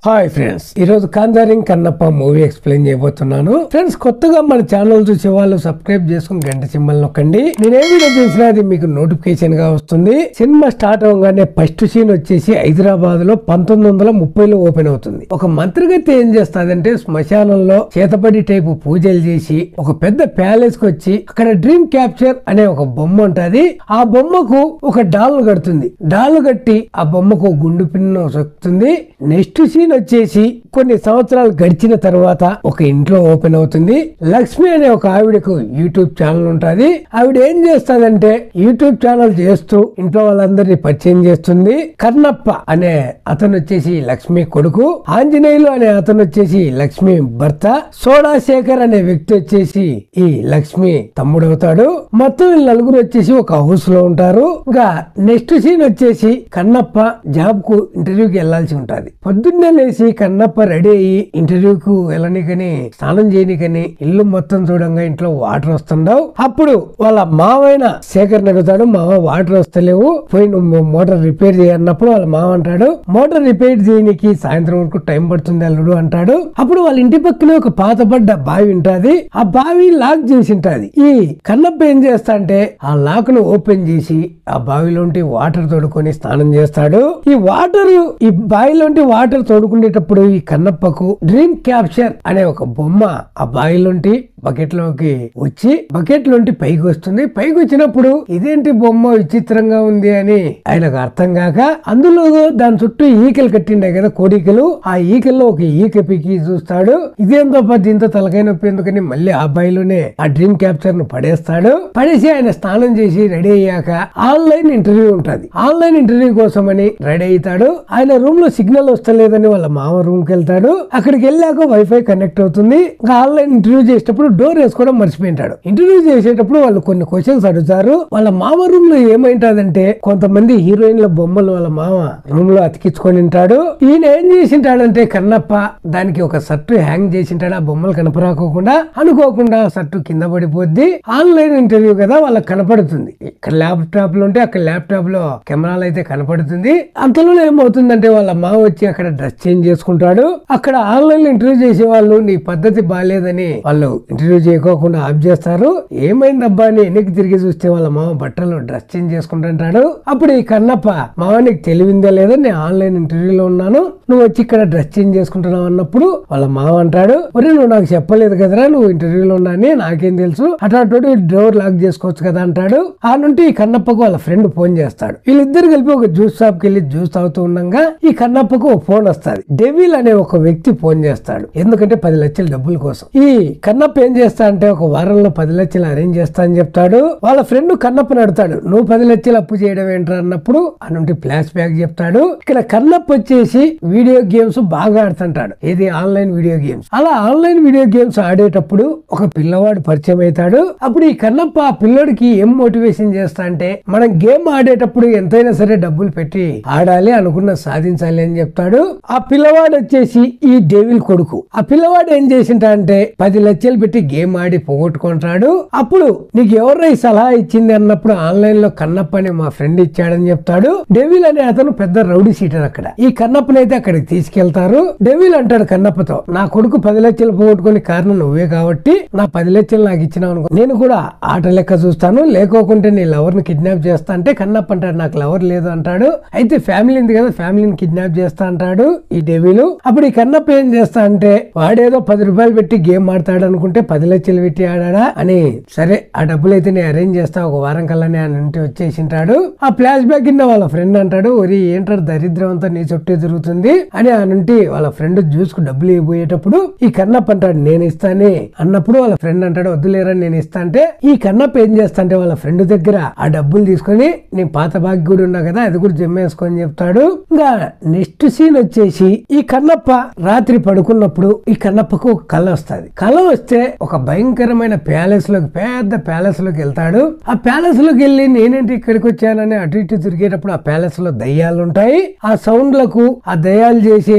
Hi friends, ఈ రోజు కాంజారింగ్ Kannappa movie explain చేయబోతున్నాను. ఫ్రెండ్స్, కొత్తగా మన ఛానల్ చూసే వాళ్ళు సబ్స్క్రైబ్ చేసుకుని గంట సింబల్ నొక్కండి. నేను ఏ వీడియో చేసినా అది మీకు నోటిఫికేషన్ గా వస్తుంది. సినిమా స్టార్ట్ అవగానే ఫస్ట్ సీన్ వచ్చేసి హైదరాబాద్ లో 1930లో ఓపెన్ అవుతుంది. ఒక మంత్రిగతి ఏం చేస్తాదంటే శ్మశానంలో చేతబడి టైపు పూజలు చేసి ఒక పెద్ద ప్యాలెస్ కి వచ్చి అక్కడ డ్రీమ్ క్యాప్చర్ అనే ఒక బొమ్మ ఉంటది. ఆ బొమ్మకు ఒక డాల్ కడుతుంది. డాల్ కట్టి ఆ బొమ్మకు గుండు పిన్ను సొక్కుతుంది. నెక్స్ట్ సీన్ వచ్చేసి కొన్ని సంవత్సరాలు గడిచిన తర్వాత ఒక ఇంట్లో ఓపెన్ అవుతుంది. లక్ష్మి అనే ఒక ఆవిడకు యూట్యూబ్ ఛానల్ ఉంటది. ఆవిడ ఏం చేస్తాదంటే యూట్యూబ్ ఛానల్ చేస్తూ ఇంట్లో వాళ్ళందరినీ పరిచయం చేస్తుంది. కన్నప్ప అనే అతను వచ్చేసి లక్ష్మి కొడుకు, ఆంజనేయులు అనే అతను వచ్చేసి లక్ష్మి భర్త, సోడాశేఖర్ అనే వ్యక్తి వచ్చేసి ఈ లక్ష్మి తమ్ముడవుతాడు. మొత్తం నలుగురు వచ్చేసి ఒక హౌస్ లో ఉంటారు. ఇంకా నెక్స్ట్ సీన్ వచ్చేసి కన్నప్ప జాబ్ కు ఇంటర్వ్యూకి వెళ్లాల్సి ఉంటది. పొద్దున్నే లేచి కన్నప్ప రెడీ అయ్యి ఇంటర్వ్యూకు వెళ్ళనికని స్నానం చేయనికని ఇల్లు మొత్తం చూడంగా ఇంట్లో వాటర్ వస్తుండవు. అప్పుడు వాళ్ళ మావైన శేఖర్ అడుగుతాడు, మావ వాటర్ వస్తలేవు, పోయి నువ్వు మోటార్ రిపేర్ చేయన్నప్పుడు వాళ్ళ మావ అంటాడు, మోటార్ రిపేర్ చేయనికి సాయంత్రం వరకు టైం పడుతుంది అల్లుడు అంటాడు. అప్పుడు వాళ్ళ ఇంటి పక్కనే ఒక పాతపడ్డ బావి ఉంటది. ఆ బావి లాక్ చేసి ఉంటది. ఈ కన్నప్ప ఏం చేస్తా అంటే ఆ లాక్ ను ఓపెన్ చేసి ఆ బావిలోంటి వాటర్ తోడుకొని స్నానం చేస్తాడు. ఈ బావిలోంటి వాటర్ తోడుకునేటప్పుడు ఈ కన్నప్పకు డ్రీమ్ క్యాప్చర్ అనే ఒక బొమ్మ ఆ బావిలోంటి బకెట్ లోకి వచ్చి బకెట్ లోంటి పైకి వస్తుంది. పైకి వచ్చినప్పుడు ఇదేంటి బొమ్మ విచిత్రంగా ఉంది అని ఆయనకు అర్థం కాక అందులో దాని చుట్టూ ఈకలు కట్టిండే కదా కోడికలు, ఆ ఈకల్లో ఒక ఈక పికి చూస్తాడు. ఇదేంతో దీంతో తలకాయ నొప్పి ఎందుకని మళ్ళీ ఆ బావిలోనే ఆ డ్రీమ్ క్యాప్చర్ ను పడేస్తాడు. పడేసి ఆయన స్నానం చేసి రెడీ అయ్యాక ఆన్లైన్ ఇంటర్వ్యూ ఉంటది. ఆన్లైన్ ఇంటర్వ్యూ కోసం అని రెడీ అవుతాడు. ఆయన రూమ్ లో సిగ్నల్ వస్తలేదని వాళ్ళ మామ రూమ్ కి వెళ్తాడు. అక్కడికి వెళ్ళాక వైఫై కనెక్ట్ అవుతుంది. ఇంకా ఆన్లైన్ ఇంటర్వ్యూ చేసేటప్పుడు డోర్ వేసుకోవడం మర్చిపోయింటాడు. ఇంటర్వ్యూ చేసేటప్పుడు వాళ్ళు కొన్ని క్వశ్చన్స్ అడుగుతారు. వాళ్ళ మామ రూమ్ లో ఏమైంటాదంటే కొంతమంది హీరోయిన్ల బొమ్మలు వాళ్ళ మామ రూమ్ లో అతికించుకొని ఉంటాడు. ఈయన ఏం చేసింటాడంటే కన్నప్ప దానికి ఒక షర్టు హ్యాంగ్ చేసింటాడు. ఆ బొమ్మలు కనపరాకోకుండా అనుకోకుండా షర్టు కింద పడిపోద్ది. ఆన్లైన్ ఇంటర్వ్యూ కదా వాళ్ళకి కనపడుతుంది. ఇక్కడ ల్యాప్టాప్ లో ఉంటే అక్కడ ల్యాప్టాప్ లో కెమెరాలు అయితే కనపడుతుంది. అంతలో ఏమవుతుందంటే వాళ్ళ మామ వచ్చి అక్కడ డ్రెస్ చేంజ్ చేసుకుంటాడు. అక్కడ ఆన్లైన్ ఇంటర్వ్యూ చేసే వాళ్ళు నీ పద్ధతి బాగాలేదని వాళ్ళు ఇంటర్వ్యూ చేయకోకుండా ఆఫ్ చేస్తారు. ఏమైందబ్బా అని వెనక్కి తిరిగి చూస్తే వాళ్ళ మామ బట్టలు డ్రెస్ చేంజ్ చేసుకుంటుంటాడు. అప్పుడు ఈ కన్నప్ప మామ నీకు తెలివిందా లేదా, నేను ఆన్లైన్ ఇంటర్వ్యూలో ఉన్నాను, నువ్వు వచ్చి ఇక్కడ డ్రెస్ చేంజ్ చేసుకుంటున్నావు అన్నప్పుడు వాళ్ళ మామ అంటాడు, ఒరే నువ్వు నాకు చెప్పలేదు కదరా నువ్వు ఇంటర్వ్యూలో ఉన్నాని, నాకేం తెలుసు, అట్లాంటి డోర్ లాక్ చేసుకోవచ్చు కదా అంటాడు. ఆ నుండి ఈ కన్నప్పకు వాళ్ళ ఫ్రెండ్ ఫోన్ చేస్తాడు. వీళ్ళిద్దరు కలిపి ఒక జ్యూస్ షాప్ కి వెళ్ళి జ్యూస్ తాగుతూ ఉండగా ఈ కన్నప్పకు ఫోన్ వస్తాది. డెవిల్ అనే ఒక వ్యక్తి ఫోన్ చేస్తాడు. ఎందుకంటే 10 లక్షల డబ్బుల కోసం. ఈ కన్నప్ప ఏం చేస్తా అంటే ఒక వారంలో 10 లక్షలు అరేంజ్ చేస్తా అని చెప్తాడు. వాళ్ళ ఫ్రెండ్ కన్నప్పని అడుగుతాడు, నువ్వు 10 లక్షలు అప్పు చేయడం ఏంట్రా అన్నప్పుడు అనంటే ఫ్లాష్ బ్యాక్ చెప్తాడు. ఇక్కడ కన్నప్ప వచ్చేసి వీడియో గేమ్స్ బాగా ఆడుతుంటాడు. ఇది ఆన్లైన్ వీడియో గేమ్స్. అలా ఆన్లైన్ వీడియో గేమ్స్ ఆడేటప్పుడు ఒక పిల్లవాడు పరిచయం అవుతాడు. అప్పుడు ఈ కన్నప్ప ఆ పిల్లడికి ఏం మోటివేషన్ చేస్తా అంటే మనం గేమ్ ఆడేటప్పుడు ఎంతైనా సరే డబ్బులు పెట్టి ఆడాలి, అనుకున్న సాధించాలి అని చెప్తాడు. ఆ పిల్లవాడు వచ్చేసి ఈ డెవిల్ కొడుకు. ఆ పిల్లవాడు ఏం చేసింటా అంటే 10 లక్షలు పెట్టి గేమ్ ఆడి పోగొట్టుకుంటాడు. అప్పుడు నీకు ఎవరై సలహా ఇచ్చింది అన్నప్పుడు ఆన్లైన్ లో కన్నప్ప అని మా ఫ్రెండ్ ఇచ్చాడని చెప్తాడు. డెవిల్ అనే అతను పెద్ద రౌడీ సీటర్. అక్కడ ఈ కన్నప్పనైతే అక్కడికి తీసుకెళ్తారు. డెవిల్ అంటాడు కన్నప్పతో, నా కొడుకు 10 లక్షలు పోగొట్టుకునే కారణం నువ్వే కాబట్టి నా 10 లక్షలు నాకు ఇచ్చినావు అనుకో, నేను కూడా ఆట లెక్క చూస్తాను, లేకోకుంటే నీ లవర్ ని కిడ్నాప్ చేస్తా అంటే కన్నప్ప అంటాడు నాకు లవర్ లేదు అంటాడు. అయితే ఫ్యామిలీ ఉంది కదా ఫ్యామిలీని కిడ్నాప్ చేస్తా అంటాడు ఈ డెవిల్. అప్పుడు ఈ కన్నప్ప ఏం చేస్తా అంటే వాడేదో 10 రూపాయలు పెట్టి గేమ్ ఆడతాడు అనుకుంటే 10 లక్షలు పెట్టి ఆడా అని, సరే ఆ డబ్బులు అయితే నేను అరేంజ్ చేస్తా ఒక వారం కల్లానే అని అంటే వచ్చేసింటాడు. ఆ ఫ్లాష్ బ్యాక్ కింద వాళ్ళ ఫ్రెండ్ అంటాడు, ఒరి ఏంటాడు దరిద్రం అంతా నీ చుట్టూ తిరుగుతుంది అని అనంటే వాళ్ళ ఫ్రెండ్ జ్యూస్ కు డబ్బులు ఇవ్వబోయేటప్పుడు ఈ కన్నప్ప అంటాడు నేను ఇస్తానే అన్నప్పుడు వాళ్ళ ఫ్రెండ్ అంటాడు వద్దులేరా నేను ఇస్తా అంటే ఈ కన్నప్ప ఏం చేస్తా అంటే వాళ్ళ ఫ్రెండ్ దగ్గర ఆ డబ్బులు తీసుకొని నీ పాత బాగ్ కూడా ఉన్నా కదా అది కూడా జమ్మేసుకొని చెప్తాడు. ఇంకా నెక్స్ట్ సీన్ వచ్చేసి ఈ కన్నప్ప రాత్రి పడుకున్నప్పుడు ఈ కన్నప్పకు ఒక కళ వస్తుంది. కళ వస్తే ఒక భయంకరమైన ప్యాలెస్ లోకి, పెద్ద ప్యాలెస్ లోకి వెళ్తాడు. ఆ ప్యాలెస్ లోకి వెళ్ళి నేనేంటి ఇక్కడికి వచ్చానని అటు ఇటు తిరిగేటప్పుడు ఆ ప్యాలెస్ లో దయ్యాలు ఉంటాయి. ఆ సౌండ్లకు, ఆ దయ్యాలు చేసే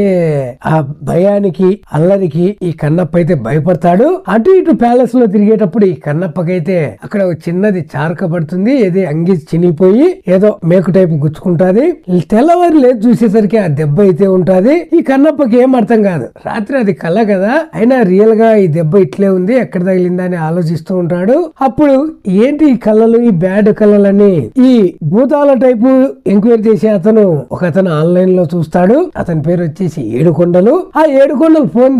ఆ భయానికి, అల్లరికి ఈ కన్నప్ప అయితే భయపడతాడు. అటు ఇటు ప్యాలెస్ లో తిరిగేటప్పుడు ఈ కన్నప్పకైతే అక్కడ ఒక చిన్నది చారక పడుతుంది. ఏది అంగి చినిగిపోయి ఏదో మేకు టైపు గుచ్చుకుంటాది. తెల్లవారు లేదు చూసేసరికి ఆ దెబ్బ అయితే ఉంటాది. ఈ కన్నప్పకి ఏం అర్థం కాదు. రాత్రి అది కళ కదా, అయినా రియల్ గా ఈ దెబ్బ ఇట్లే ఉంది, ఎక్కడ తగిలిందా అని ఆలోచిస్తూ ఉంటాడు. అప్పుడు ఏంటి ఈ కళలు, ఈ బ్యాడ్ కళలని ఈ భూతాల టైపు ఎంక్వైరీ చేసే అతను ఆన్లైన్ లో చూస్తాడు. అతని పేరు వచ్చేసి ఏడుకొండలు. ఆ ఏడుకొండలు ఫోన్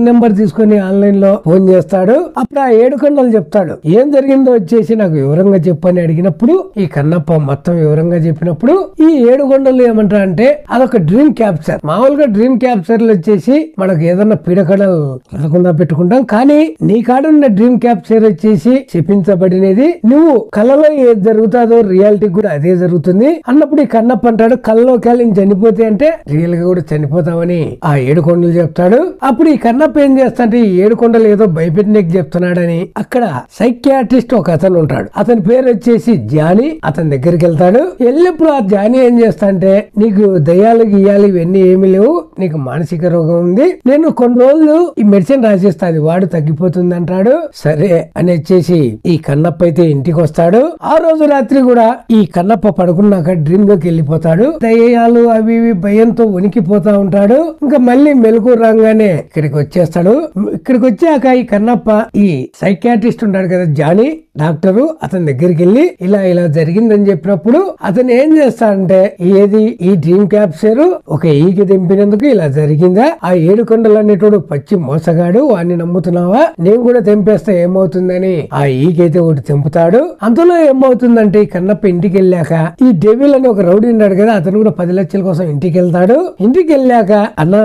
నెంబర్ తీసుకుని ఆన్లైన్ లో ఫోన్ చేస్తాడు. అప్పుడు ఆ ఏడుకొండలు చెప్తాడు ఏం జరిగిందో వచ్చేసి నాకు వివరంగా చెప్పని అడిగినప్పుడు ఈ కన్నప్ప మొత్తం వివరంగా చెప్పినప్పుడు ఈ ఏడుకొండలు ఏమంటారు అంటే అదొక డ్రీమ్ క్యాప్చర్. మామూలుగా డ్రీమ్ క్యాప్చర్లు వచ్చేసి మనకు ఏదన్నా పీడకడలు కలకుండా పెట్టుకుంటాం, కానీ నీ కాడున్న డ్రీమ్ క్యాప్చర్ వచ్చేసి చెప్పించబడినది నువ్వు కళలో ఏది జరుగుతుందో రియాలిటీ కూడా అదే జరుగుతుంది అన్నప్పుడు ఈ కన్నప్ప అంటాడు కళ్ళలోకి వెళ్ళి చనిపోతే అంటే రియల్ గా కూడా చనిపోతామని ఆ ఏడుకొండలు చెప్తాడు. అప్పుడు ఈ కన్నప్ప ఏం చేస్తాంటే ఈ ఏడుకొండలు ఏదో భయపెట్టినకి చెప్తున్నాడని అక్కడ సైకియాట్రిస్ట్ ఒక అతను ఉంటాడు. అతని పేరు వచ్చేసి జానీ. అతని దగ్గరికి వెళ్తాడు. వెళ్ళినప్పుడు ఆ జానీ ఏం చేస్తాంటే నీకు దయ్యాలు గియ్యాలు ఇవన్నీ ఏమీ లేవు, నీకు మానసిక రోగం ఉంది, నేను కొన్ని రోజులు ఈ మెడిసిన్ రాసిస్తాది వాడు తగ్గిపోతుంది అంటాడు. సరే అని వచ్చేసి ఈ కన్నప్ప అయితే ఇంటికి వస్తాడు. ఆ రోజు రాత్రి కూడా ఈ కన్నప్ప పడుకున్నాక డ్రీమ్ లోకి వెళ్ళిపోతాడు. దయ్యాలు అవి ఇవి భయంతో వణికిపోతా ఉంటాడు. ఇంకా మళ్ళీ మెలకు రాగానే ఇక్కడికి వచ్చేస్తాడు. ఇక్కడికి వచ్చాక ఈ కన్నప్ప ఈ సైకియాట్రిస్ట్ ఉంటాడు కదా జానీ డాక్టరు, అతని దగ్గరికి వెళ్ళి ఇలా ఇలా జరిగిందని చెప్పినప్పుడు అతను ఏం చేస్తాడంటే ఏది ఈ డ్రీమ్ క్యాప్చర్ ఒక ఈకి తెంపినందుకు ఇలా జరిగిందా, ఆ ఏడుకొండలు అనేటోడు పచ్చి మోసగాడు, వాడిని నమ్ముతున్నావా, నేను కూడా తెంపేస్తా ఏమవుతుందని ఆ ఈకైతే ఒకటి తెంపుతాడు. అందులో ఏమవుతుందంటే ఈ కన్నప్ప ఇంటికి వెళ్ళాక ఈ డెవిల్ అని ఒక రౌడీ ఉన్నాడు కదా, అతను కూడా 10 లక్షల కోసం ఇంటికి వెళ్తాడు. ఇంటికి వెళ్ళాక అన్న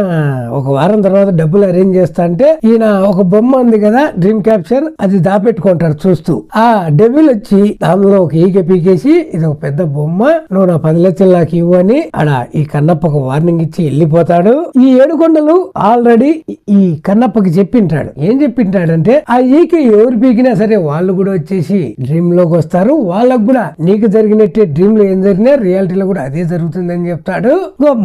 ఒక వారం తర్వాత డబ్బులు అరేంజ్ చేస్తా అంటే ఈయన ఒక బొమ్మ ఉంది కదా డ్రీమ్ క్యాప్చర్, అది దాపెట్టుకుంటాడు చూస్తూ. ఆ డెవిల్ వచ్చి దానిలో ఒక ఈగ పీకేసి ఇది ఒక పెద్ద బొమ్మ, నువ్వు నా 10 లక్షలు నాకు ఇవ్వు అని ఆడ ఈ కన్నప్పకు వార్నింగ్ ఇచ్చి వెళ్ళిపోతాడు. ఈ ఏడుకొండలు ఆల్రెడీ ఈ కన్నప్పకి చెప్పింటాడు. ఏం చెప్పింటాడంటే ఆ ఈక ఎవరు పీకినా సరే వాళ్ళు కూడా వచ్చేసి డ్రీమ్ లోకి వస్తారు, వాళ్ళకు కూడా నీకు జరిగినట్టే డ్రీమ్ లో ఏం జరిగినా రియాలిటీలో కూడా అదే జరుగుతుందని చెప్తాడు.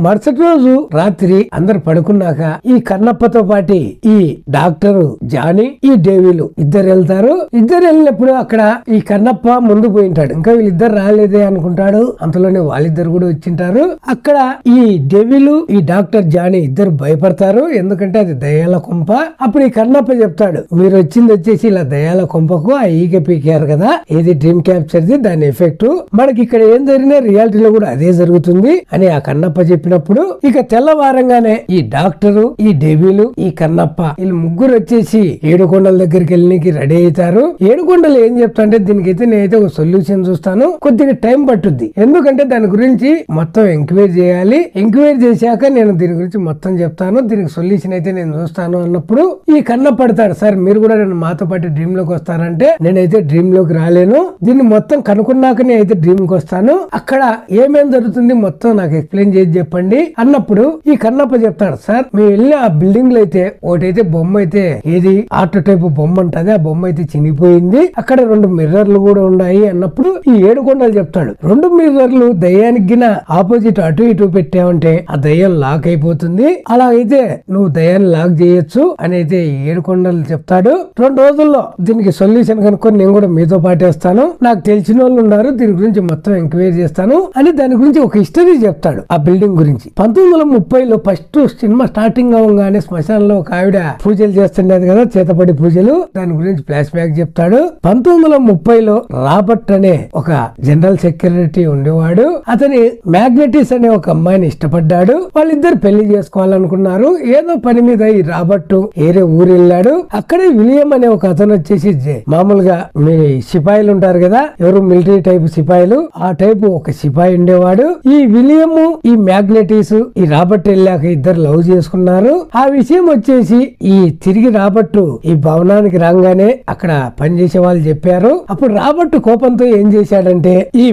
మరుసటి రోజు రాత్రి అందరు పడుకున్నాక ఈ కన్నప్పతో పాటి ఈ డాక్టర్ జానీ ఈ డెవిల్ ఇద్దరు వెళ్తారు. ఇద్దరు వెళ్ళినప్పుడు అక్కడ ఈ కన్నప్ప ముందు పోయింటాడు, ఇంకా వీళ్ళిద్దరు రాలేదే అనుకుంటాడు. అంతలోనే వాళ్ళిద్దరు కూడా వచ్చింటారు. అక్కడ ఈ డెవిల్ ఈ డాక్టర్ జానీ ఇద్దరు భయపడతారు, ఎందుకంటే అది దయ్యాల కొంప. అప్పుడు ఈ కన్నప్ప చెప్తాడు మీరు వచ్చింది వచ్చేసి ఇలా దయ్యాల కొంపకు ఆ ఈగ పీకారు కదా, ఏది డ్రీమ్ క్యాప్చర్ ది దాని ఎఫెక్ట్, మనకి ఇక్కడ ఏం జరిగినా రియాలిటీలో కూడా అదే జరుగుతుంది అని ఆ కన్నప్ప చెప్పినప్పుడు ఇక తెల్లవారంగానే ఈ డాక్టరు ఈ డెవిల్ ఈ కన్నప్ప వీళ్ళు ముగ్గురు వచ్చేసి ఏడుకొండల దగ్గరికి వెళ్ళడానికి రెడీ అవుతారు. ఏడుకొండలు ఏం చెప్తాంటే దీనికైతే నేనైతే ఒక సొల్యూషన్ చూస్తాను, కొద్దిగా టైం పట్టుద్ది, ఎందుకంటే దాని గురించి మొత్తం ఎంక్వైరీ చేయాలి, ఎంక్వైరీ చేశాక నేను దీని గురించి మొత్తం చెప్తాను, దీనికి సొల్యూషన్ అయితే నేను చూస్తాను అన్నప్పుడు ఈ కన్న పడతాడు సార్ మీరు కూడా నేను మాతో పాటు డ్రీమ్ లోకి వస్తారంటే నేనైతే డ్రీమ్ లోకి రాలేను, దీన్ని మొత్తం కనుక్కున్నాక నేనైతే డ్రీమ్ కి వస్తాను, అక్కడ ఏమేం జరుగుతుంది మొత్తం నాకు ఎక్స్ప్లెయిన్ చేసి చెప్పండి అన్నప్పుడు ఈ కన్నప్ప చెప్తాడు సార్ మేము వెళ్ళి ఆ బిల్డింగ్ లో అయితే ఒకటైతే బొమ్మ అయితే ఏది ఆటో టైప్ బొమ్మ ఉంటది, ఆ బొమ్మ అయితే చినిగిపోయింది, అక్కడ 2 మిర్రర్లు కూడా ఉన్నాయి అన్నప్పుడు ఈ ఏడుకొండలు చెప్తాడు 2 మిర్రర్లు దయ్యానికి గిన ఆపోజిట్ అటు ఇటు పెట్టావంటే ఆ దయ్యం లాక్ అయిపోతుంది, అలా అయితే నువ్వు దయ్యాన్ని లాక్ చేయొచ్చు అని అయితే ఈ ఏడుకొండలు చెప్తాడు. 2 రోజుల్లో దీనికి సొల్యూషన్ కనుక్కొని నేను కూడా మీతో పాటేస్తాను, నాకు తెలిసిన వాళ్ళు ఉన్నారు దీని గురించి మొత్తం ఎంక్వైరీ చేస్తాను అని దాని గురించి ఒక హిస్టరీ చెప్తాడు ఆ బిల్డింగ్ గురించి. 1930లో ఫస్ట్ సినిమా స్టార్టింగ్ అవ్వగానే శ్మశానంలో ఒక ఆవిడ పూజలు చేస్తుండేది కదా, చేతపడి పూజలు, దాని గురించి ఫ్లాష్ బ్యాక్ చెప్తాడు. 1930లో రాబర్ట్ అనే ఒక జనరల్ సెక్రటరీ ఉండేవాడు, అతని మ్యాగ్నెటిస్ అనే ఒక అమ్మాయిని ఇష్టపడ్డాడు, వాళ్ళిద్దరు పెళ్లి చేసుకోవాలనుకున్నారు. ఏదో పని మీద ఈ రాబర్ట్ వేరే ఊరు వెళ్ళాడు, అక్కడే విలియం అనే ఒక అతను వచ్చేసి మామూలుగా మీ సిపాయిలు ఉంటారు కదా, ఎవరు మిలిటరీ టైప్ సిపాయిలు, ఆ టైపు ఒక సిపాయి ఉండేవాడు. ఈ విలియం ఈ మ్యాగ్నెటిస్ ఈ రాబర్ట్ వెళ్ళాక ఇద్దరు లవ్ చేసుకున్నారు. ఆ విషయం వచ్చేసి ఈ తిరిగి రాబర్ట్ ఈ భవనానికి రాగానే అక్కడ పనిచేసే వాళ్ళు చెప్పారు. అప్పుడు రాబర్ట్ కోపంతో ఏం చేశాడంటే ఈ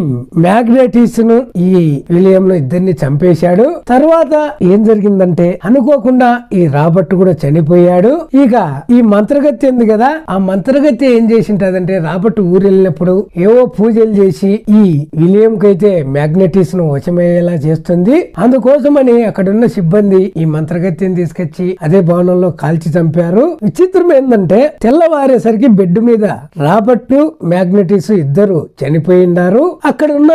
మ్యాగ్నెటిస్ ను ఈ విలియం ను ఇద్దరిని చంపేశాడు. తర్వాత ఏం జరిగిందంటే అనుకోకుండా ఈ రాబర్ట్ కూడా చనిపోయాడు. ఇక ఈ మంత్రగత్తె ఉంది కదా, ఆ మంత్రగత్తె ఏం చేసింటదంటే రాబర్ట్ ఊరు వెళ్ళినప్పుడు ఏవో పూజలు చేసి ఈ విలియం కైతే మ్యాగ్నెటిస్ ను వశమయ్యేలా చేస్తుంది. అందుకోసమని అక్కడున్న సిబ్బంది ఈ మంత్రగత్తెని తీసుకొచ్చి అదే భవనంలో కాల్చి చంపారు. విచిత్రం ఏంటంటే తెల్లవారేసరికి బెడ్ మీద రాబర్ట్ మ్యాగ్నెటిస్ ఇద్దరు చనిపోయినారు. అక్కడ ఉన్న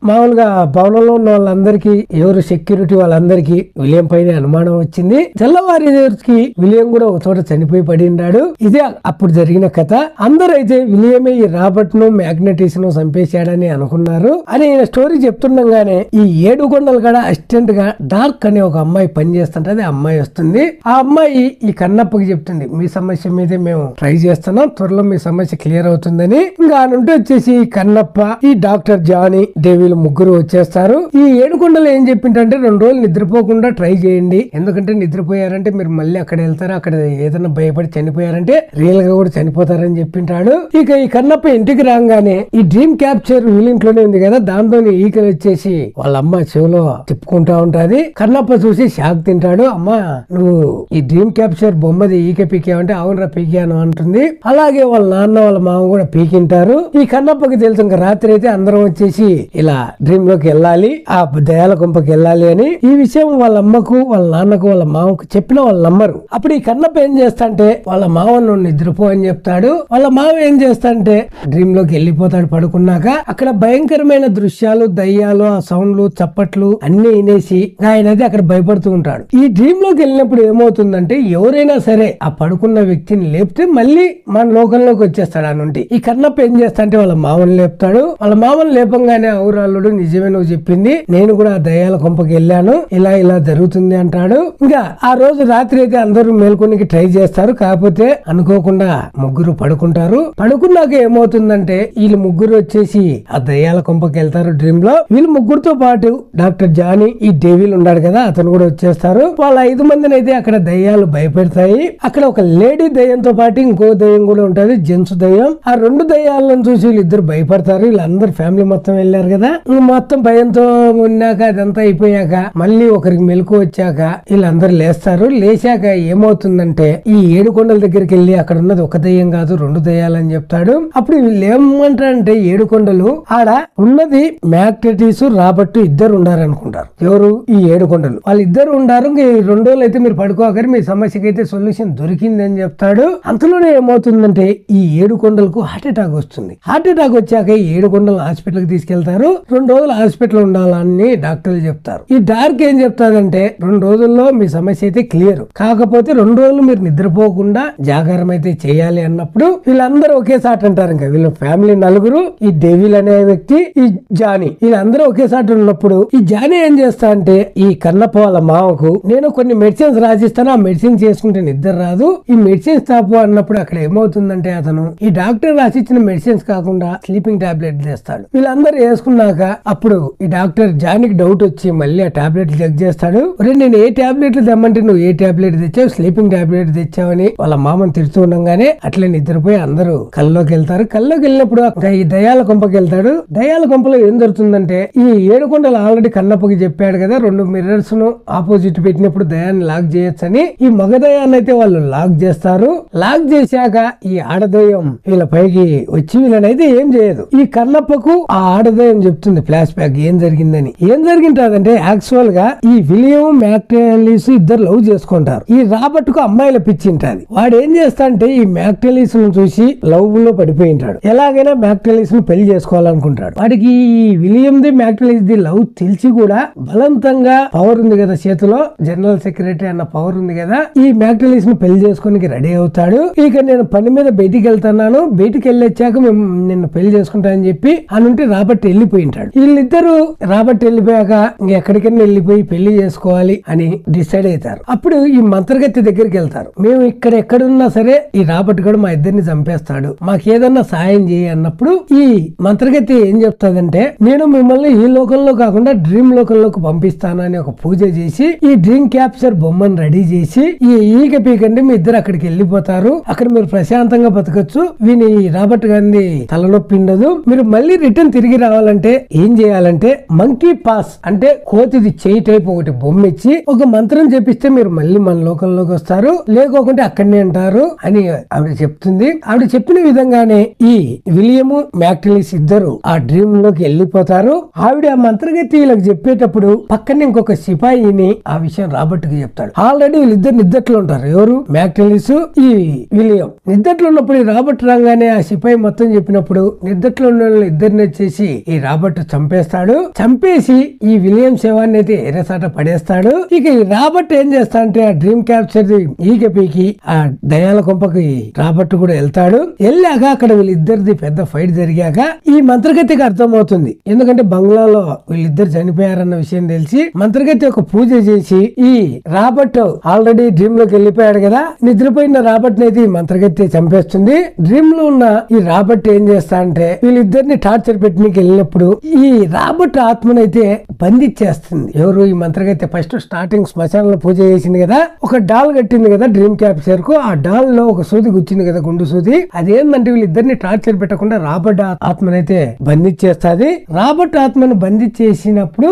మామూలుగా భవనంలో ఉన్న వాళ్ళందరికీ ఎవరు సెక్యూరిటీ వాళ్ళందరికీ విలియం పైన అనుమానం వచ్చింది. తెల్లవారేసరికి విలియం కూడా ఒక చోట చనిపోయి పడి ఉన్నాడు. ఇదే అప్పుడు జరిగిన కథ. అందరైతే విలియమే ఈ రాబర్ట్ ను మ్యాగ్నెటిస్ ను చంపేశాడని అనుకున్నారు. అని స్టోరీ చెప్తుండగానే ఈ 7 కొండలు కూడా అసిస్టెంట్ గా డార్క్ అనే ఒక అమ్మాయి పని చేస్తుంటది. ఆ అమ్మాయి వస్తుంది. ఆ అమ్మాయి ఈ కన్నప్పకి చెప్తుంది, మీ సమస్య మీదే మేము ట్రై చేస్తున్నాం, త్వరలో మీ సమస్య క్లియర్ అవుతుందని. ఇంకా నుండి వచ్చేసి కన్నప్ప, ఈ డాక్టర్ జానీ, డేవిల్ ముగ్గురు వచ్చేస్తారు. ఈ 7 కొండలు ఏం చెప్పింటే 2 రోజులు నిద్రపోకుండా ట్రై చేయండి, ఎందుకంటే నిద్రపోయారంటే మీరు మళ్ళీ అక్కడ వెళ్తారు, అక్కడ ఏదైనా భయపడి చనిపోయారంటే రియల్ గా కూడా చనిపోతారని చెప్పింటాడు. ఇక ఈ కన్నప్ప ఇంటికి రాగానే ఈ డ్రీమ్ క్యాప్చర్ వీళ్ళింట్లోనే ఉంది కదా, దాంతో ఈకలు వచ్చేసి వాళ్ళ అమ్మ చెవిలో తిప్పుకుంటా ఉంటది. కన్నప్ప చూసి షాక్ తింటాడు. అమ్మా నువ్వు ఈ డ్రీమ్ క్యాప్చర్ బొమ్మది ఈక పీకావంటే అవునరా పీకాను అంటుంది. అలాగే వాళ్ళ నాన్న వాళ్ళ మామ కూడా పీకింటారు. ఈ కన్నప్పకి తెలుసు ఇంకా రాత్రి అయితే అందరం వచ్చేసి ఇలా డ్రీమ్ లోకి వెళ్ళాలి, ఆ దయాల గుంపకి వెళ్ళాలి అని. ఈ విషయం వాళ్ళ అమ్మకు వాళ్ళ నాన్నకు వాళ్ళ మామకు చెప్పిన వాళ్ళు నమ్మరు. అప్పుడు ఈ కన్నప్ప ఏం చేస్తాంటే వాళ్ళ మామ నువ్వు నిద్రపో అని చెప్తాడు. వాళ్ళ మామ ఏం చేస్తాంటే డ్రీమ్ లోకి వెళ్ళిపోతాడు. పడుకున్నాక అక్కడ భయంకరమైన దృశ్యాలు, దయ్యాలు, ఆ సౌండ్లు, చప్పట్లు అన్ని వినేసి ఆయన అయితే అక్కడ భయపడుతూ ఉంటాడు. ఈ డ్రీమ్ లోకి వెళ్ళినప్పుడు ఏమవుతుందంటే ఎవరైనా సరే ఆ పడుకున్న వ్యక్తిని లేపితే మళ్ళీ మన లోకంలోకి వచ్చేస్తాడు. ఆ నుండి ఈ కన్నప్ప ఏం చేస్తా అంటే వాళ్ళ మామని లేపుతాడు. వాళ్ళ మామని లేపంగానే ఔరాళ్ళుడు నిజమే నువ్వు చెప్పింది, నేను కూడా ఆ దయ్యాల కొంపకి వెళ్ళాను, ఇలా ఇలా జరుగుతుంది అంటాడు. ఇంకా ఆ రోజు రాత్రి అయితే అందరూ మేల్కొనికి ట్రై చేస్తారు. కాకపోతే అనుకోకుండా ముగ్గురు పడుకుంటారు. పడుకున్నాక ఏమవుతుందంటే వీళ్ళు ముగ్గురు వచ్చేసి ఆ దయ్యాల కొంపకి వెళ్తారు డ్రీమ్ లో. వీళ్ళు ముగ్గురుతో పాటు డాక్టర్ జానీ, ఈ డేవిల్ ఉన్నాడు కదా అతను కూడా వచ్చేస్తారు. వాళ్ళ 5 మందిని అయితే అక్కడ దయ్యాలు భయపెడతాయి. అక్కడ ఒక లేడీ దయ్యంతో పాటు ఇంకో దయ్యం కూడా ఉంటది, జెంట్స్ దయ్యం. ఆ 2 దయ్యాలను చూసి వీళ్ళిద్దరు భయపడతారు. వీళ్ళందరూ ఫ్యామిలీ మొత్తం వెళ్ళారు కదా, మొత్తం భయంతో ఉన్నాక అదంతా అయిపోయాక మళ్ళీ ఒకరికి మెలకు వచ్చాక వీళ్ళందరూ లేస్తారు. లేచాక ఏమవుతుందంటే ఈ 7 కొండల దగ్గరికి వెళ్ళి అక్కడ ఉన్నది ఒక దయ్యం కాదు 2 దయ్యాలని చెప్తాడు. అప్పుడు వీళ్ళు ఏమంటారంటే 7 కొండలు ఆడ ఉన్నది మ్యాగ్నెటిస్, రాబర్ట్ ఇద్దరు ఉండారు అనుకుంటారు. ఎవరు? ఈ 7 కొండలు వాళ్ళిద్దరు ఉండారు. ఈ 2 రోజులు అయితే మీరు పడుకోకరి, మీ సమస్యకి అయితే సొల్యూషన్ దొరికింది అని చెప్తాడు. అంతలోనే ఏమవుతుందంటే ఈ 7 కొండలకు హార్ట్ అటాక్ వస్తుంది. హార్ట్ అటాక్ వచ్చాక ఈ 7 కొండలు హాస్పిటల్ కి తీసుకెళ్తారు. 2 రోజులు హాస్పిటల్ ఉండాలని డాక్టర్లు చెప్తారు. ఈ డార్క్ ఏం చెప్తాదంటే 2 రోజుల్లో మీ సమస్య అయితే క్లియర్, కాకపోతే 2 రోజులు మీరు నిద్రపోకుండా జాగారం అయితే చేయాలి అన్నప్పుడు వీళ్ళందరూ ఒకేసారి అంటారు. ఇంకా వీళ్ళ ఫ్యామిలీ నలుగురు, ఈ డేవిల్ అనే వ్యక్తి, ఈ జానీ, వీళ్ళందరూ ఒకేసారి ఉన్నప్పుడు ఈ జానీ ఏం చేస్తా అంటే ఈ కన్నప్ప వాళ్ళ మామకు నేను కొన్ని మెడిసిన్స్ రాసిస్తాను, ఆ మెడిసిన్ చేసుకుంటే నిద్ర రాదు, ఈ మెడిసిన్స్ తాపు అన్నప్పుడు అక్కడ ఏమవుతుందంటే అతను ఈ డాక్టర్ రాసిచ్చిన మెడిసిన్స్ కాకుండా స్లీపింగ్ టాబ్లెట్ తెస్తాడు. వీళ్ళందరూ వేసుకున్నాక అప్పుడు ఈ డాక్టర్ జానీకి డౌట్ వచ్చి మళ్ళీ ఆ టాబ్లెట్ చెక్ చేస్తాడు. నేను ఏ టాబ్లెట్లు తెమ్మంటే నువ్వు ఏ టాబ్లెట్ తెచ్చావు, స్లీపింగ్ టాబ్లెట్ తెచ్చావని వాళ్ళ మామని తిడుతూ ఉండగానే అట్లా నిద్రపోయి అందరూ కల్లోకి వెళ్తారు. కల్లోకి వెళ్ళినప్పుడు ఈ దయాల కొంపకి వెళ్తాడు. దయాల కొంపలో ఏం జరుగుతుందంటే ఈ 7 కొండలు ఆల్రెడీ కన్నప్పకి చెప్పాడు కదా 2 మిర్రర్స్ ను ఆపోజిట్ పెట్టినప్పుడు దయాన్ని లాక్ చేయొచ్చని. ఈ మగ దయాన్ని అయితే వాళ్ళు లాక్ చేస్తారు. లాక్ చేశాక ఈ ఆడదయం వీళ్ళ పైకి వచ్చి వీళ్ళనైతే ఏం చేయదు. ఈ కన్నప్పకు ఆ ఆడదయం చెప్తుంది ఫ్లాష్ బ్యాక్ ఏం జరిగిందని. ఏం జరిగింటాదంటే యాక్చువల్ గా ఈ విలియం మ్యాగ్నెటిస్ ఇద్దరు లవ్ చేసుకుంటారు. ఈ రాబర్ట్ కు అమ్మాయిల పిచ్చి ఉంటాది. వాడు ఏం చేస్తాడంటే ఈ మ్యాగ్నెటిస్ ను చూసి లవ్ లో పడిపోయి ఉంటాడు. ఎలాగైనా మ్యాగ్నెటిస్ ను పెళ్లి చేసుకోవాలనుకుంటాడు. వాడికి ఈ విలియం ది మ్యాగ్నెటిస్ ది లవ్ తెలిసి కూడా బలవంతంగా పవర్ ఉంది కదా చేతిలో, జనరల్ సెక్రటరీ అన్న పవర్ ఉంది కదా, ఈ మ్యాగ్నెటిస్ ను పెళ్లి చేసుకోనికి రెడీ అవుతాడు. ఇక నేను పని మీద బయటికి వెళ్తున్నాను, బయటికి వెళ్ళొచ్చాక మేము నిన్ను పెళ్లి చేసుకుంటానని చెప్పి అనుంటే రాబర్ట్ వెళ్ళిపోయి ఉంటాడు. వీళ్ళిద్దరు రాబర్ట్ వెళ్ళిపోయాక ఎక్కడికైనా వెళ్ళిపోయి పెళ్లి చేసుకోవాలి అని డిసైడ్ అవుతారు. అప్పుడు ఈ మంత్రగత్తె దగ్గరికి వెళ్తారు. మేము ఇక్కడ ఎక్కడున్నా సరే ఈ రాబర్ట్ కూడా మా ఇద్దరిని చంపేస్తాడు, మాకేదన్నా సాయం చేయి అన్నప్పుడు ఈ మంత్రగత్తె ఏం చెప్తాదంటే నేను మిమ్మల్ని ఈ లోకంలో కాకుండా డ్రీమ్ లోకంలోకి పంపిస్తాను అని ఒక పూజ చేసి ఈ డ్రీమ్ క్యాప్చర్ బొమ్మను రెడీ చేసి ఈ ఈగ పీకండి మీ ఇద్దరు అక్కడికి వెళ్ళిపోతారు, అక్కడ మీరు ప్రశాంతంగా బతకచ్చు, వీని రాబర్ట్ గాంధీ తలనొప్పి ఉండదు. మీరు మళ్ళీ రిటర్న్ తిరిగి రావాలంటే ఏం చేయాలంటే మంకీ పాస్ అంటే కోతిది చేయి టైప్ ఒకటి బొమ్మ ఇచ్చి ఒక మంత్రం చెప్పిస్తే మీరు మళ్ళీ మన లోకంలోకి వస్తారు, లేకోకుంటే అక్కడనే అంటారు అని ఆవిడ చెప్తుంది. ఆవిడ చెప్పిన విధంగానే ఈ విలియము మ్యాక్టలిస్ ఇద్దరు ఆ డ్రీమ్ లోకి వెళ్ళిపోతారు. ఆవిడ ఆ మంత్రగతి వీళ్ళకి చెప్పేటప్పుడు పక్కనే ఇంకొక సిపాయిని ఆ విషయం రాబర్ట్ కి చెప్తాడు. ఆల్రెడీ వీళ్ళిద్దరు నిద్దట్లో ఉంటారు. ఎవరు? మ్యాక్టలిస్, ఈ విలియం. నిద్దట్లో ఉన్నప్పుడు ఈ రాబర్ట్ రాగానే ఆ సిపాయి మొత్తం చెప్పినప్పుడు నిద్దట్లో ఉన్న ఇద్దరిని వచ్చేసి ఈ రాబర్ట్ చంపేస్తాడు. చంపేసి ఈ విలియం శవాన్ని అయితే ఎరసాట పడేస్తాడు. ఇక ఈ రాబర్ట్ ఏం చేస్తా అంటే ఆ డ్రీమ్ క్యాప్చర్ ఈగ పీకి ఆ దయాల కొంపకి రాబర్ట్ కూడా వెళ్తాడు. వెళ్ళాక అక్కడ వీళ్ళిద్దరిది పెద్ద ఫైట్ జరిగాక ఈ మంత్రగతికి అర్థమవుతుంది. ఎందుకంటే బంగ్లాలో వీళ్ళిద్దరు చనిపోయారన్న విషయం తెలిసి మంత్రగతి ఒక పూజ చేసి ఈ రాబర్ట్ ఆల్రెడీ డ్రీమ్ లోకి వెళ్ళిపోయాడు కదా, నిద్రపోయిన రాబర్ట్ అయితే ఈ మంత్రగతి చంపేస్తుంది. డ్రీమ్ లో ఉన్న ఈ రాబర్ట్ ఏం చేస్తా అంటే వీళ్ళిద్దరిని టార్చర్ పెట్టడానికి వెళ్ళినప్పుడు ఈ రాబర్ట్ ఆత్మనైతే బంధించేస్తుంది. ఎవరు? ఈ మంత్రగతి. ఫస్ట్ స్టార్టింగ్ శ్మశానంలో పూజ చేసింది కదా, ఒక డాల్ కట్టింది కదా డ్రీమ్ క్యాప్చర్ కు. ఆ డాల్ లో ఒక సూది గుచ్చింది కదా, గుండు సూది. అదేంటంటే వీళ్ళిద్దరిని టార్చర్ పెట్టకుండా రాబర్ట్ ఆత్మనైతే బంధించేస్తాది. రాబర్ట్ ఆత్మను బంధించేసినప్పుడు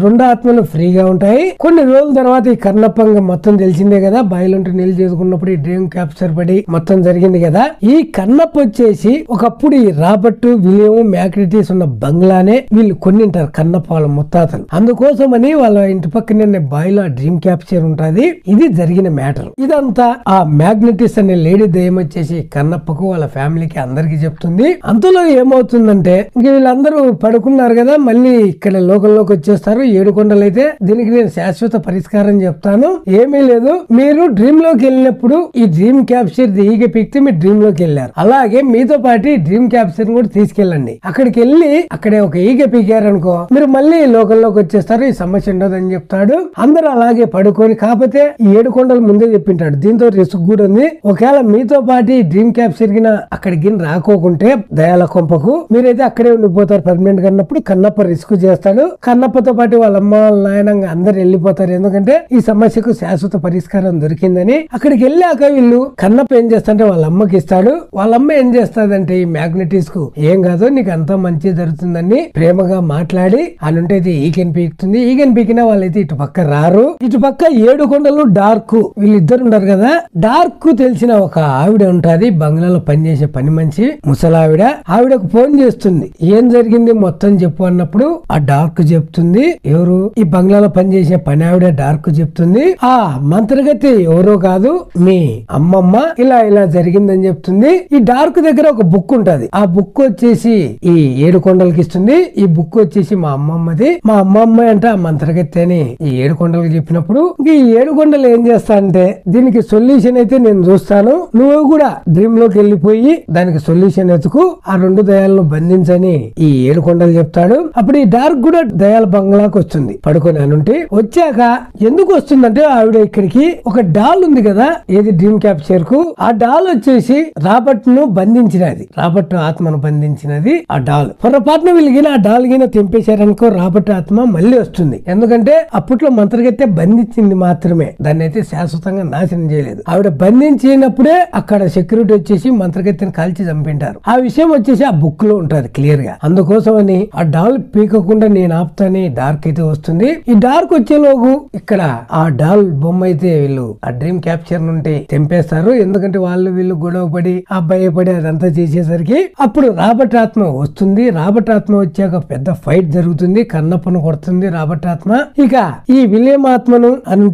రెండు ఆత్మలు ఫ్రీగా ఉంటాయి. కొన్ని రోజుల తర్వాత ఈ కన్నప్పంగా మొత్తం తెలిసిందే కదా, బాయిలుంటూ నీళ్ళు చేసుకున్నప్పుడు ఈ డ్రీమ్ క్యాప్చర్ పడి మొత్తం జరిగింది కదా. ఈ కన్నప్ప వచ్చేసి ఒకప్పుడు ఈ రాబర్ట్, విలియం, మ్యాక్టలిస్ ఉన్న బంగ్లానే వీళ్ళు కొన్నింటారు కన్నప్ప వాళ్ళ ముత్తాతలు. అందుకోసమని వాళ్ళ ఇంటి పక్కనే బాయిలో ఆ డ్రీమ్ క్యాప్చర్ ఉంటది. ఇది జరిగిన మ్యాటర్. ఇదంతా ఆ మ్యాగ్నెటిస్ అనే లేడీ దయ్యం వచ్చేసి కన్నప్పకు వాళ్ళ ఫ్యామిలీకి అందరికి చెప్తుంది. అంతలో ఏమవుతుందంటే ఇంక వీళ్ళందరూ పడుకున్నారు కదా, మళ్ళీ ఇక్కడ లోకంలోకి వచ్చేస్తారు. 7 కొండలు అయితే దీనికి నేను శాశ్వత పరిష్కారం చెప్తాను. ఏమీ లేదు, మీరు డ్రీమ్ లోకి వెళ్ళినప్పుడు ఈ డ్రీమ్ క్యాప్చర్ ఈగ పిక్తే మీరు డ్రీమ్ లోకి వెళ్ళారు, అలాగే మీతో పాటు డ్రీమ్ క్యాప్చర్ కూడా తీసుకెళ్ళండి. అక్కడికి వెళ్ళి అక్కడే ఒక ఈగ పీకారనుకో మీరు మళ్ళీ లోకంలోకి వచ్చేస్తారు, ఈ సమస్య ఉండదు అని చెప్తాడు. అందరూ అలాగే పడుకొని, కాకపోతే 7 కొండలు ముందే చెప్పింటాడు. దీంతో రిస్క్ కూడా ఉంది. ఒకవేళ మీతో పాటు డ్రీమ్ క్యాప్చర్ గిన అక్కడికి రాకోకుంటే దయాల కొంపకు మీరైతే అక్కడే ఉండిపోతారు పర్మనెంట్ గా అన్నప్పుడు కన్నప్ప రిస్క్ చేస్తాడు. కన్నప్పతో పాటు వాళ్ళ అమ్మ నాయనంగా అందరు వెళ్ళిపోతారు. ఎందుకంటే ఈ సమస్యకు శాశ్వత పరిష్కారం దొరికిందని. అక్కడికి వెళ్ళాక వీళ్ళు కన్నప్ప ఏం చేస్తాడంటే వాళ్ళ అమ్మకి ఇస్తాడు. వాళ్ళ అమ్మ ఏం చేస్తాదంటే ఈ మ్యాగ్నెటిస్ కు ఏం కాదు నీకు అంతా మంచి జరుగుతుందని ప్రేమగా మాట్లాడి అనుంటే ఈగన్ పీకుతుంది. ఈగన్ పీకినా వాళ్ళైతే ఇటు పక్క రారు. ఇటు పక్క 7 కొండలు డార్క్ వీళ్ళిద్దరు ఉంటారు కదా. డార్క్ తెలిసిన ఒక ఆవిడ ఉంటది బంగ్లాలో పనిచేసే పని మనిషి, ముసలావిడ. ఆవిడకు ఫోన్ చేస్తుంది, ఏం జరిగింది మొత్తం చెప్పు అన్నప్పుడు ఆ డార్క్ చెప్తుంది. ఎవరు? ఈ బంగ్లాలో పనిచేసే పని ఆవిడ డార్క్ చెప్తుంది. ఆ మంత్రగతి ఎవరో కాదు మీ అమ్మమ్మ, ఇలా ఇలా జరిగిందని చెప్తుంది. ఈ డార్క్ దగ్గర ఒక బుక్ ఉంటది. ఆ బుక్ వచ్చేసి ఈ 7 కొండలకి ఇస్తుంది. ఈ బుక్ వచ్చేసి మా అమ్మమ్మది. మా అమ్మమ్మ అంటే ఆ మంత్రగతి అని ఈ 7 కొండలకు చెప్పినప్పుడు ఈ 7 కొండలు ఏం చేస్తా అంటే దీనికి సొల్యూషన్ అయితే నేను చూస్తాను, నువ్వు కూడా డ్రీమ్ లోకి వెళ్ళిపోయి దానికి సొల్యూషన్ ఎత్తుకు ఆ 2 దయాలను బంధించని ఈ 7 కొండలు చెప్తాడు. అప్పుడు ఈ డార్క్ కూడా దయాల బంగ్లాకు వస్తుంది పడుకొని అనుంటే. వచ్చాక ఎందుకు వస్తుందంటే ఆవిడ ఇక్కడికి ఒక డాల్ ఉంది కదా, ఏది డ్రీమ్ క్యాప్చర్ కు. ఆ డాల్ వచ్చేసి రాబర్ట్ ను బంధించినది, రాబర్ట్ ఆత్మను బంధించినది ఆ డాల్. పొరపాటున వీళ్ళకి ఆ డాల్ గిన తెంపేశారనుకో రాబర్ట్ ఆత్మ మళ్ళీ వస్తుంది. ఎందుకంటే అప్పట్లో మంత్రగత్తె బంధించింది మాత్రమే, దాన్ని అయితే శాశ్వతంగా నాశనం చేయలేదు. ఆవిడ బంధించినప్పుడే అక్కడ సెక్యూరిటీ వచ్చేసి మంత్రగత్తెని కాల్చి చంపింటారు. ఆ విషయం వచ్చేసి ఆ బుక్ లో ఉంటది క్లియర్ గా. అందుకోసమని ఆ డాల్ పీకకుండా నేను ఆపుతాని డార్క్ అయితే వస్తుంది. ఈ డార్క్ వచ్చేలోగు ఇక్కడ ఆ డాల్ బొమ్మ అయితే వీళ్ళు ఆ డ్రీమ్ క్యాప్చర్ నుండి తెంపేస్తారు. ఎందుకంటే వాళ్ళు వీళ్ళు గొడవ పడి ఆ భయపడి అదంతా చేసేసరికి అప్పుడు రాబర్ట్ ఆత్మ వస్తుంది. రాబర్ట్ ఆత్మ వచ్చాక పెద్ద ఫైట్ జరుగుతుంది. కన్నప్పను కొడుతుంది రాబర్ట్ ఆత్మ. ఇక ఈ విలియం ఆత్మను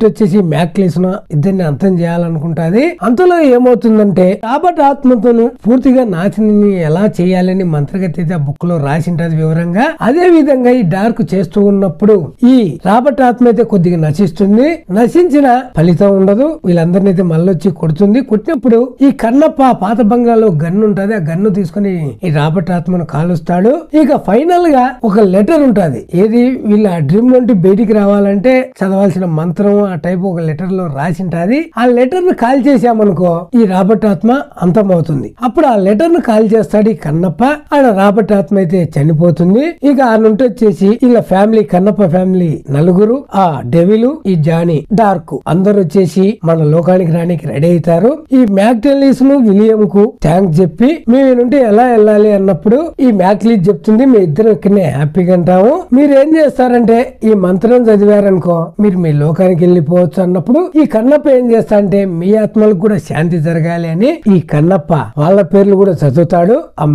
వచ్చేసి మ్యాక్టలిస్ ను ఇద్దరిని అంతం చేయాలనుకుంటాది. అంతలో ఏమవుతుందంటే రాబర్ట్ ఆత్మతోను పూర్తిగా నాశనం ఎలా చేయాలని మంత్రగతి అయితే ఆ బుక్ లో రాసింటది వివరంగా. అదే విధంగా ఈ డార్క్ చేస్తూ ఉన్నప్పుడు ఈ రాబర్ట్ ఆత్మ అయితే కొద్దిగా నశిస్తుంది. నశించిన ఫలితం ఉండదు. వీళ్ళందరినీ అయితే మళ్ళొచ్చి కొడుతుంది. కొట్టినప్పుడు ఈ కన్నప్ప పాత బంగ్లాలో గన్ను ఉంటది. ఆ గన్ను తీసుకుని ఈ రాబర్ట్ ఆత్మను కాలుస్తాడు. ఇక ఫైనల్ గా ఒక లెటర్ ఉంటది. ఏది వీళ్ళ డ్రీమ్ నుండి బయటికి రావాలంటే చదవాల్సిన మంత్రం ఆ టైప్ ఒక లెటర్ లో రాసింటది. ఆ లెటర్ ను కాల్ చేసామనుకో ఈ రాబర్ట్ ఆత్మ అంతమవుతుంది. అప్పుడు ఆ లెటర్ ను కాల్ చేస్తాడు ఈ కన్నప్ప. ఆడ రాబర్ట్ ఆత్మ అయితే చనిపోతుంది. ఇక ఆ నుండి వచ్చేసి ఇలా ఫ్యామిలీ కన్నప్ప ఫ్యామిలీ నలుగురు, ఆ డెవిలు, ఈ జానీ, డార్క్ అందరు వచ్చేసి మన లోకానికి రానికి రెడీ అవుతారు. ఈ మ్యాక్టలిస్ ను విలియం కు థ్యాంక్స్ చెప్పి మేము నుండి ఎలా వెళ్ళాలి అన్నప్పుడు ఈ మ్యాక్లీజ్ చెప్తుంది మీ ఇద్దరు ఇక్కడనే హ్యాపీగా ఉంటాము, మీరు ఏం చేస్తారంటే ఈ మంత్రం చదివారనుకో మీరు మీ లోకానికి వెళ్ళిపోవచ్చు అన్నప్పుడు ఈ కన్నప్ప ఏం చేస్తా అంటే మీ ఆత్మలకు కూడా శాంతి జరగాలి అని ఈ కన్నప్ప వాళ్ళ పేర్లు కూడా చదువుతాడు. ఆ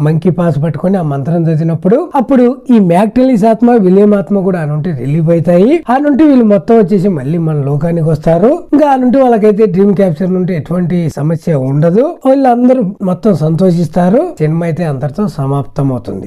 మంకీ పాస్ పట్టుకొని ఆ మంత్రం చదివినప్పుడు అప్పుడు ఈ మ్యాక్టెలిస్ ఆత్మ విలియం ఆత్మ కూడా ఆ నుండి రిలీవ్ అవుతాయి. ఆ నుండి వీళ్ళు మొత్తం వచ్చేసి మళ్ళీ మన లోకానికి వస్తారు. ఇంకా ఆ నుండి వాళ్ళకైతే డ్రీమ్ క్యాప్చర్ నుండి ఎటువంటి సమస్య ఉండదు. వీళ్ళందరూ మొత్తం సంతోషిస్తారు. సినిమా అయితే అంతటితో సమాప్తం అవుతుంది.